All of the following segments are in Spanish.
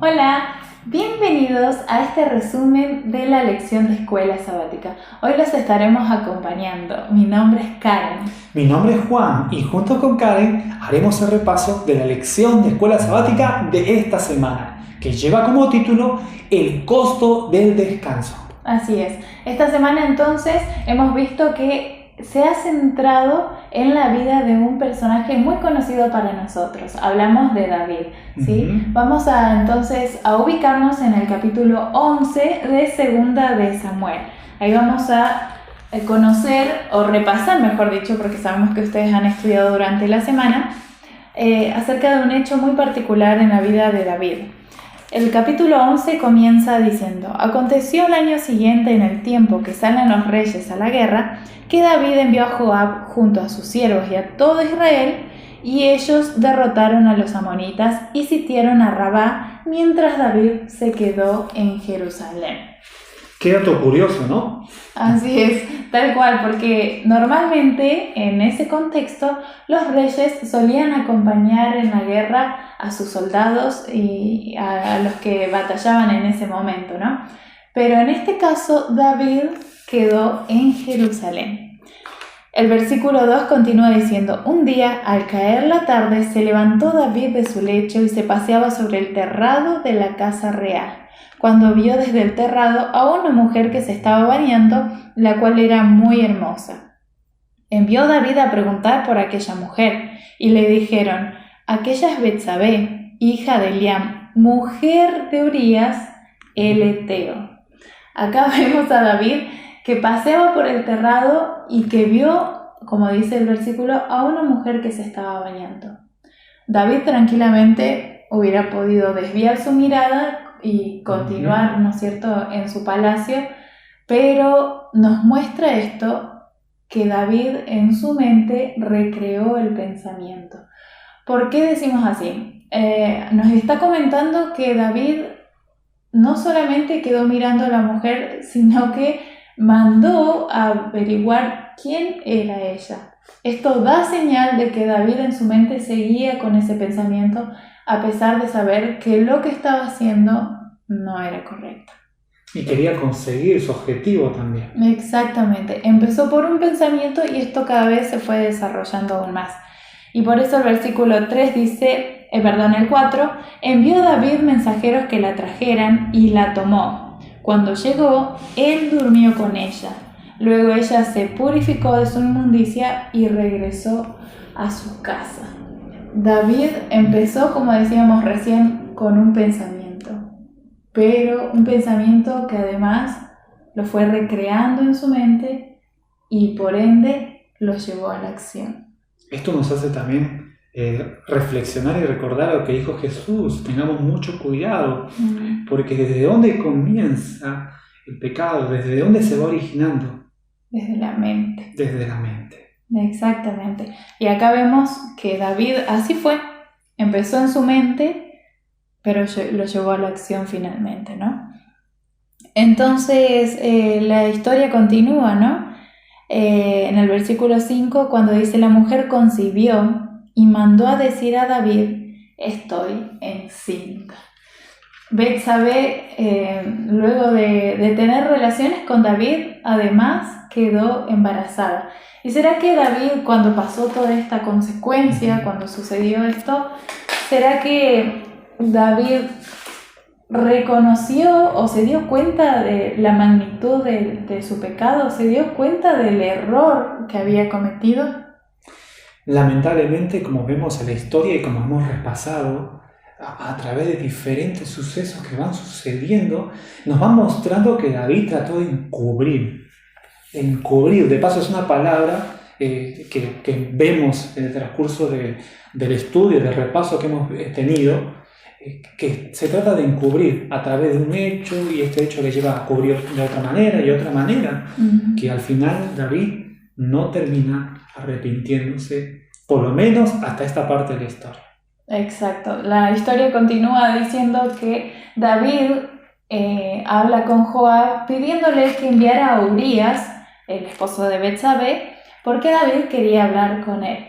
Hola, bienvenidos a este resumen de la lección de escuela sabática. Hoy los estaremos acompañando. Mi nombre es Karen. Mi nombre es Juan y junto con Karen haremos el repaso de la lección de escuela sabática de esta semana, que lleva como título El costo del descanso. Así es. Esta semana entonces hemos visto que se ha centrado en la vida de un personaje muy conocido para nosotros. Hablamos de David, ¿sí? Vamos entonces a ubicarnos en el capítulo 11 de Segunda de Samuel. Ahí vamos a conocer o repasar, mejor dicho, porque sabemos que ustedes han estudiado durante la semana, acerca de un hecho muy particular en la vida de David. El capítulo 11 comienza diciendo: Aconteció el año siguiente, en el tiempo que salen los reyes a la guerra, que David envió a Joab junto a sus siervos y a todo Israel, y ellos derrotaron a los amonitas y sitiaron a Rabá, mientras David se quedó en Jerusalén. Qué dato curioso, ¿no? Así es, tal cual, porque normalmente en ese contexto los reyes solían acompañar en la guerra a sus soldados y a los que batallaban en ese momento, ¿no? Pero en este caso David quedó en Jerusalén. El versículo 2 continúa diciendo: Un día, al caer la tarde, se levantó David de su lecho y se paseaba sobre el terrado de la casa real, cuando vio desde el terrado a una mujer que se estaba bañando, la cual era muy hermosa. Envió David a preguntar por aquella mujer, y le dijeron: aquella es Betsabé, hija de Eliam, mujer de Urías, el heteo. Acá vemos a David que paseaba por el terrado y que vio, como dice el versículo, a una mujer que se estaba bañando. David tranquilamente hubiera podido desviar su mirada y continuar, ¿no es cierto?, en su palacio, pero nos muestra esto, que David en su mente recreó el pensamiento. ¿Por qué decimos así? Nos está comentando que David no solamente quedó mirando a la mujer, sino que mandó a averiguar quién era ella. Esto da señal de que David en su mente seguía con ese pensamiento, a pesar de saber que lo que estaba haciendo no era correcto. Y quería conseguir su objetivo también. Exactamente. Empezó por un pensamiento y esto cada vez se fue desarrollando aún más. Y por eso el versículo 3 dice, el 4, envió David mensajeros que la trajeran y la tomó. Cuando llegó, él durmió con ella. Luego ella se purificó de su inmundicia y regresó a su casa. David empezó, como decíamos recién, con un pensamiento, pero un pensamiento que además lo fue recreando en su mente y por ende lo llevó a la acción. Esto nos hace también reflexionar y recordar lo que dijo Jesús. Tengamos mucho cuidado, porque desde dónde comienza el pecado, desde dónde se va originando. Desde la mente. Desde la mente. Exactamente. Y acá vemos que David así fue. Empezó en su mente, pero lo llevó a la acción finalmente, ¿no? Entonces la historia continúa, ¿no? En el versículo 5, cuando dice: la mujer concibió y mandó a decir a David: estoy encinta. Betsabé, luego de tener relaciones con David, además quedó embarazada. ¿Y será que David, cuando pasó toda esta consecuencia, cuando sucedió esto, será que David reconoció o se dio cuenta de la magnitud de su pecado? ¿Se dio cuenta del error que había cometido? Lamentablemente, como vemos en la historia y como hemos repasado, a través de diferentes sucesos que van sucediendo, nos va mostrando que David trató de encubrir. De paso, es una palabra que vemos en el transcurso del estudio, del repaso que hemos tenido, que se trata de encubrir a través de un hecho, y este hecho le lleva a cubrir de otra manera, que al final David no termina arrepintiéndose, por lo menos hasta esta parte de la historia. Exacto. La historia continúa diciendo que David habla con Joab pidiéndole que enviara a Urías, el esposo de Betsabé, porque David quería hablar con él.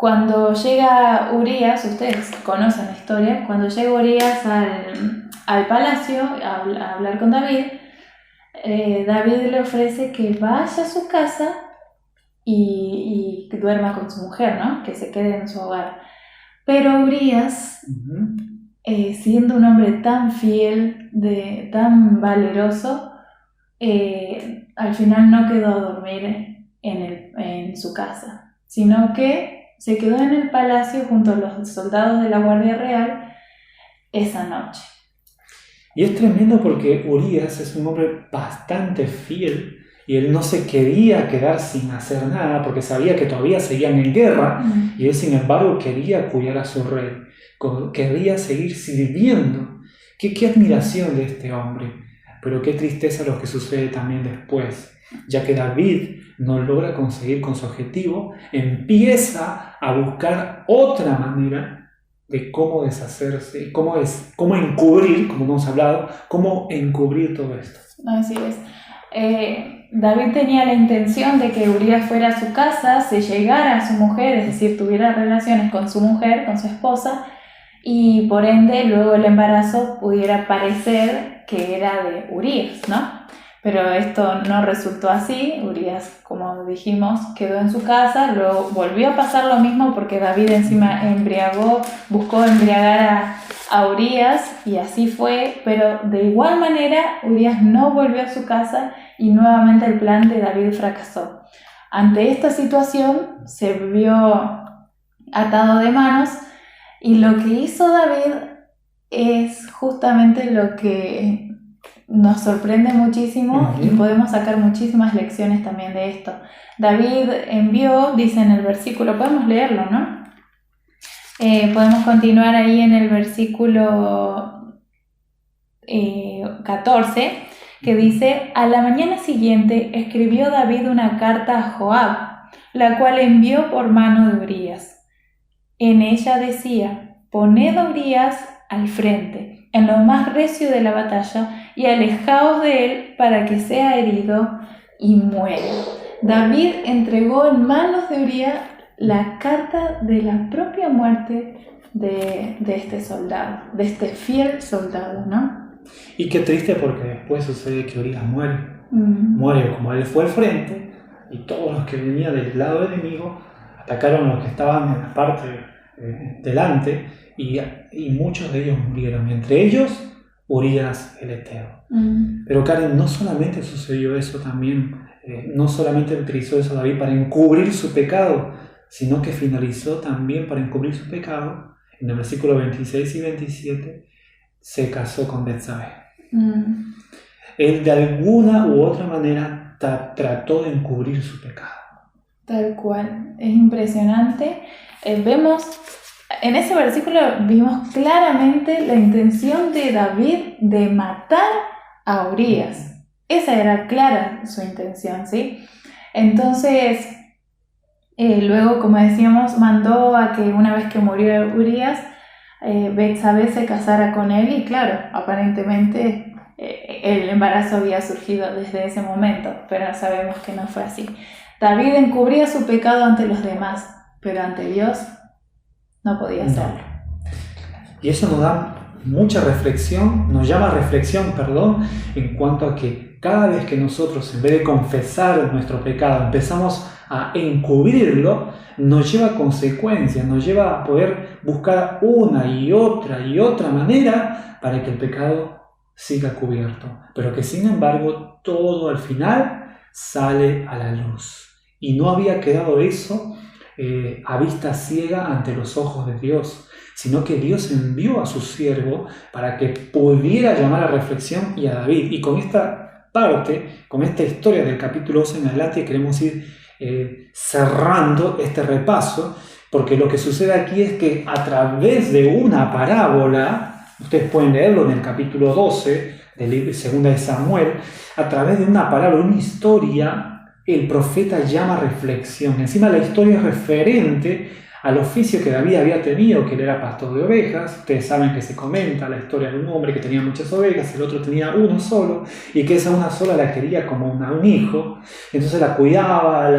Cuando llega Urías, ustedes conocen la historia, cuando llega Urías al palacio a hablar con David, David le ofrece que vaya a su casa y que duerma con su mujer, ¿no? Que se quede en su hogar. Pero Urías, siendo un hombre tan fiel, tan valeroso, al final no quedó a dormir en su casa, sino que se quedó en el palacio junto a los soldados de la Guardia Real esa noche. Y es tremendo porque Urías es un hombre bastante fiel y él no se quería quedar sin hacer nada porque sabía que todavía seguían en guerra y él sin embargo quería cuidar a su rey, quería seguir sirviendo. Qué admiración de este hombre, pero qué tristeza lo que sucede también después, ya que David no logra conseguir con su objetivo, empieza a buscar otra manera de cómo deshacerse, cómo encubrir, como hemos hablado, cómo encubrir todo esto. Así es. David tenía la intención de que Urías fuera a su casa, se llegara a su mujer, es decir, tuviera relaciones con su mujer, con su esposa, y por ende luego el embarazo pudiera parecer que era de Urías, ¿no? Pero esto no resultó así. Urías, como dijimos, quedó en su casa, luego volvió a pasar lo mismo porque David encima buscó embriagar a Urías y así fue, pero de igual manera Urías no volvió a su casa y nuevamente el plan de David fracasó. Ante esta situación se vio atado de manos y lo que hizo David es justamente lo que nos sorprende muchísimo y podemos sacar muchísimas lecciones también de esto. David envió, dice en el versículo, podemos leerlo, ¿no? Podemos continuar ahí en el versículo 14, que dice: a la mañana siguiente escribió David una carta a Joab, la cual envió por mano de Urías. En ella decía: poned a Urías al frente, en lo más recio de la batalla, y alejaos de él para que sea herido y muera. David entregó en manos de Urías la carta de la propia muerte de este soldado, de este fiel soldado, ¿no? Y qué triste porque después sucede que Urías muere. Muere como él fue al frente y todos los que venían del lado enemigo atacaron a los que estaban en la parte delante y muchos de ellos murieron, entre ellos Urías el Eteo. Pero Karen, no solamente sucedió eso también, no solamente utilizó eso David para encubrir su pecado, sino que finalizó también para encubrir su pecado. En el versículo 26 y 27 se casó con Betsabé. Él de alguna u otra manera trató de encubrir su pecado. Tal cual, es impresionante. En ese versículo vimos claramente la intención de David de matar a Urías. Esa era clara su intención, ¿sí? Entonces, luego, como decíamos, mandó a que una vez que murió Urías, Betsabé se casara con él y claro, aparentemente el embarazo había surgido desde ese momento, pero sabemos que no fue así. David encubría su pecado ante los demás, pero ante Dios no podía hacerlo. Y eso nos da mucha reflexión, nos llama a reflexión, en cuanto a que cada vez que nosotros, en vez de confesar nuestro pecado, empezamos a encubrirlo, nos lleva a consecuencias, nos lleva a poder buscar una y otra manera para que el pecado siga cubierto, pero que sin embargo todo al final sale a la luz. Y no había quedado eso a vista ciega ante los ojos de Dios, sino que Dios envió a su siervo para que pudiera llamar a reflexión y a David. Y con esta parte, con esta historia del capítulo 12 en adelante, queremos ir cerrando este repaso, porque lo que sucede aquí es que a través de una parábola, ustedes pueden leerlo en el capítulo 12 del libro 2 de Samuel, a través de una parábola, una historia, el profeta llama a reflexión. Encima la historia es referente al oficio que David había tenido, que él era pastor de ovejas. Ustedes saben que se comenta la historia de un hombre que tenía muchas ovejas, el otro tenía uno solo, y que esa una sola la quería como un hijo. Entonces la cuidaba,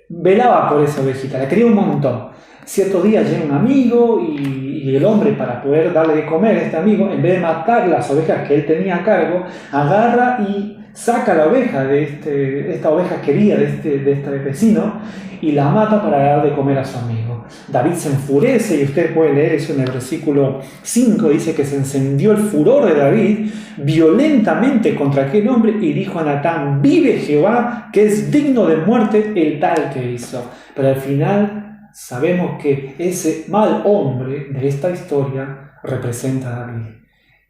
velaba por esa ovejita, la quería un montón. Cierto día llega un amigo y el hombre, para poder darle de comer a este amigo, en vez de matar las ovejas que él tenía a cargo, agarra y saca la oveja de esta oveja querida de este vecino y la mata para dar de comer a su amigo. David se enfurece, y usted puede leer eso en el versículo 5, dice que se encendió el furor de David violentamente contra aquel hombre y dijo a Natán: vive Jehová, que es digno de muerte el tal que hizo. Pero al final sabemos que ese mal hombre de esta historia representa a David,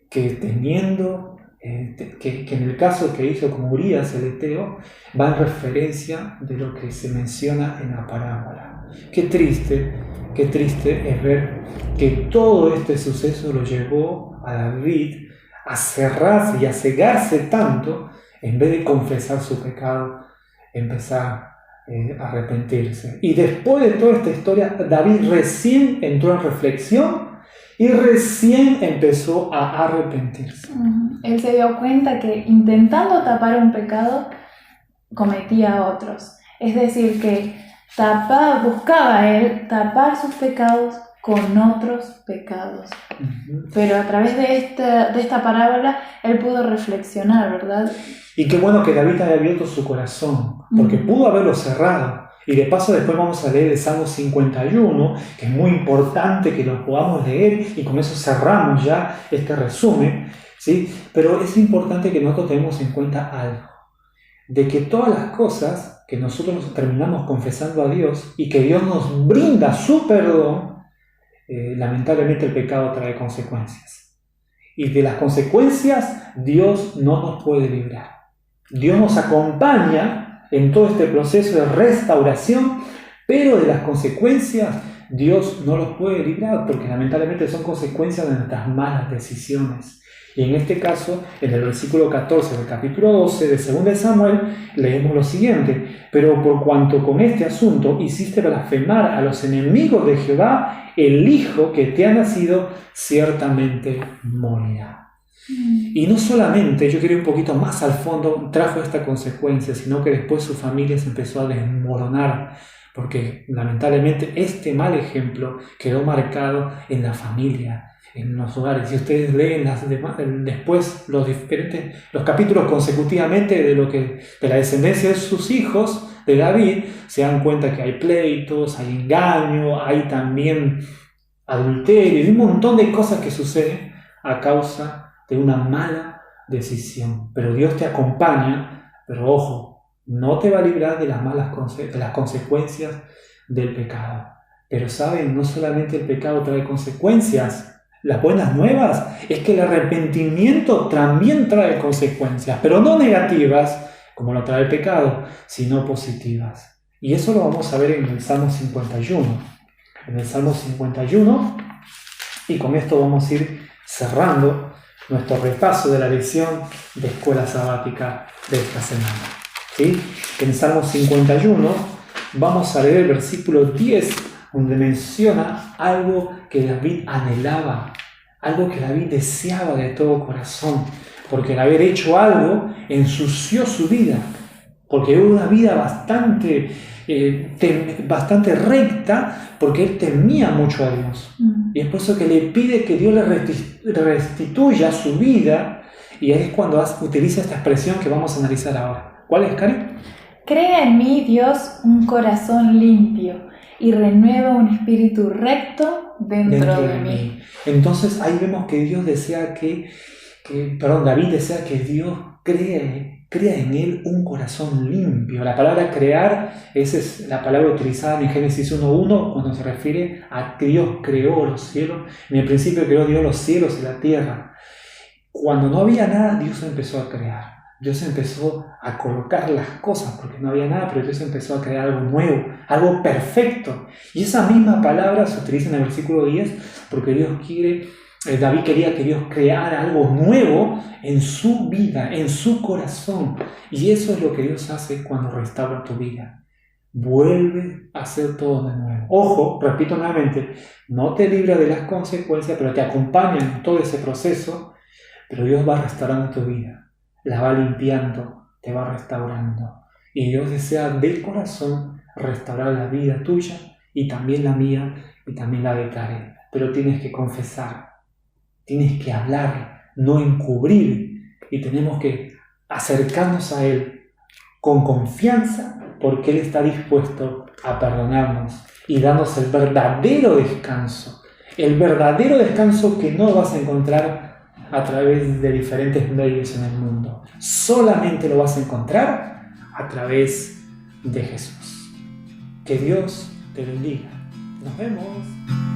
que teniendo, que en el caso que hizo con Urías el heteo, va en referencia de lo que se menciona en la parábola. Qué triste es ver que todo este suceso lo llevó a David a cerrarse y a cegarse tanto, en vez de confesar su pecado, empezar a arrepentirse. Y después de toda esta historia, David recién entró en reflexión y recién empezó a arrepentirse. Él se dio cuenta que intentando tapar un pecado, cometía otros. Es decir, que buscaba él tapar sus pecados con otros pecados. Pero a través de esta parábola, él pudo reflexionar, ¿verdad? Y qué bueno que David haya abierto su corazón, porque pudo haberlo cerrado. Y de paso después vamos a leer el Salmo 51, que es muy importante que lo podamos leer, y con eso cerramos ya este resumen, ¿sí? Pero es importante que nosotros tenemos en cuenta algo, de que todas las cosas que nosotros nos terminamos confesando a Dios y que Dios nos brinda su perdón, lamentablemente el pecado trae consecuencias. Y de las consecuencias Dios no nos puede librar. Dios nos acompaña en todo este proceso de restauración, pero de las consecuencias Dios no los puede librar, porque lamentablemente son consecuencias de nuestras malas decisiones. Y en este caso, en el versículo 14 del capítulo 12 de 2 Samuel, leemos lo siguiente: pero por cuanto con este asunto hiciste blasfemar a los enemigos de Jehová, el hijo que te ha nacido ciertamente morirá. Y no solamente, yo quiero ir un poquito más al fondo, trajo esta consecuencia, sino que después su familia se empezó a desmoronar, porque lamentablemente este mal ejemplo quedó marcado en la familia, en los hogares. Si ustedes leen después los capítulos consecutivamente de la descendencia de sus hijos, de David, se dan cuenta que hay pleitos, hay engaño, hay también adulterio y un montón de cosas que suceden a causa de una mala decisión. Pero Dios te acompaña, pero ojo, no te va a librar de las consecuencias del pecado. Pero saben, no solamente el pecado trae consecuencias. Las buenas nuevas es que el arrepentimiento también trae consecuencias, pero no negativas como lo trae el pecado, sino positivas. Y eso lo vamos a ver en el Salmo 51. En el Salmo 51, y con esto vamos a ir cerrando nuestro repaso de la lección de escuela sabática de esta semana. ¿Sí? En el Salmo 51 vamos a leer el versículo 10, donde menciona algo que David anhelaba, algo que David deseaba de todo corazón, porque al haber hecho algo ensució su vida, porque era una vida bastante recta, porque él temía mucho a Dios. Y es por eso que le pide que Dios le restituya su vida, y es cuando utiliza esta expresión que vamos a analizar ahora. ¿Cuál es, Cari? Crea en mí, Dios, un corazón limpio y renueva un espíritu recto dentro de mí. Entonces ahí vemos que Dios desea David desea que Dios crea en él un corazón limpio. La palabra crear, esa es la palabra utilizada en Génesis 1:1 cuando se refiere a que Dios creó los cielos. En el principio creó Dios los cielos y la tierra. Cuando no había nada, Dios empezó a crear. Dios empezó a colocar las cosas porque no había nada, pero Dios empezó a crear algo nuevo, algo perfecto. Y esa misma palabra se utiliza en el versículo 10 porque David quería que Dios creara algo nuevo en su vida, en su corazón. Y eso es lo que Dios hace cuando restaura tu vida. Vuelve a hacer todo de nuevo. Ojo, repito nuevamente, no te libra de las consecuencias, pero te acompaña en todo ese proceso. Pero Dios va restaurando tu vida, la va limpiando, te va restaurando. Y Dios desea del corazón restaurar la vida tuya y también la mía y también la de Karen. Pero tienes que confesar, tienes que hablar, no encubrir, y tenemos que acercarnos a Él con confianza porque Él está dispuesto a perdonarnos y darnos el verdadero descanso que no vas a encontrar a través de diferentes medios en el mundo. Solamente lo vas a encontrar a través de Jesús. Que Dios te bendiga. Nos vemos.